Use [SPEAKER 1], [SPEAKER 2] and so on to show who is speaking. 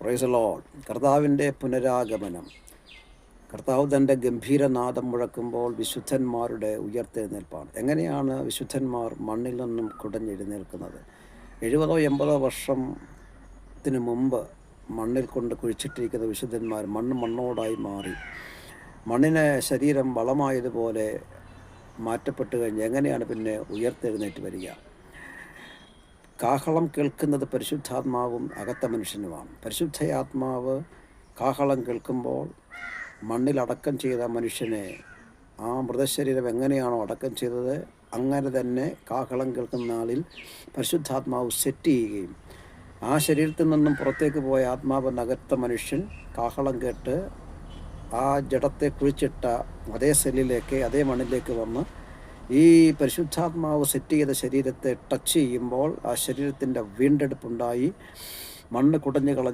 [SPEAKER 1] Praise the Lord. കർത്താവിൻ്റെ പുനരാഗമനം. കർത്താവ് തൻ്റെ ഗംഭീരനാദം മുഴക്കുമ്പോൾ വിശുദ്ധന്മാരുടെ ഉയർത്തെഴുന്നേൽപ്പാണ്. എങ്ങനെയാണ് വിശുദ്ധന്മാർ മണ്ണിൽ നിന്നും കുടഞ്ഞെഴുന്നേൽക്കുന്നത്? 70-80 വർഷത്തിന് മുമ്പ് മണ്ണിൽ കൊണ്ട് കുഴിച്ചിട്ടിരിക്കുന്ന വിശുദ്ധന്മാർ മണ്ണോടായി മാറി മണ്ണിന് ശരീരം വളമായതുപോലെ മാറ്റപ്പെട്ട് കഴിഞ്ഞ് എങ്ങനെയാണ് പിന്നെ ഉയർത്തെഴുന്നേറ്റ് വരിക? കാഹളം കേൾക്കുന്നത് പരിശുദ്ധാത്മാവും അകത്ത മനുഷ്യനുമാണ്. പരിശുദ്ധയാത്മാവ് കാഹളം കേൾക്കുമ്പോൾ മണ്ണിലടക്കം ചെയ്ത മനുഷ്യനെ, ആ മൃതശരീരം എങ്ങനെയാണോ അടക്കം ചെയ്തത് അങ്ങനെ തന്നെ കാഹളം കേൾക്കുന്ന നാളിൽ പരിശുദ്ധാത്മാവ് സെറ്റ് ചെയ്യുകയും ആ ശരീരത്തിൽ നിന്നും പുറത്തേക്ക് പോയ ആത്മാവെന്ന അകത്ത മനുഷ്യൻ കാഹളം കേട്ട് ആ ജഡത്തെ കുഴിച്ചിട്ട അതേ സെല്ലിലേക്ക്, അതേ മണ്ണിലേക്ക് വന്ന് ഈ പരിശുദ്ധാത്മാവ് സെറ്റ് ചെയ്ത ശരീരത്തെ ടച്ച് ചെയ്യുമ്പോൾ ആ ശരീരത്തിൻ്റെ വീണ്ടെടുപ്പുണ്ടായി മണ്ണ് കുടഞ്ഞു കളഞ്ഞ്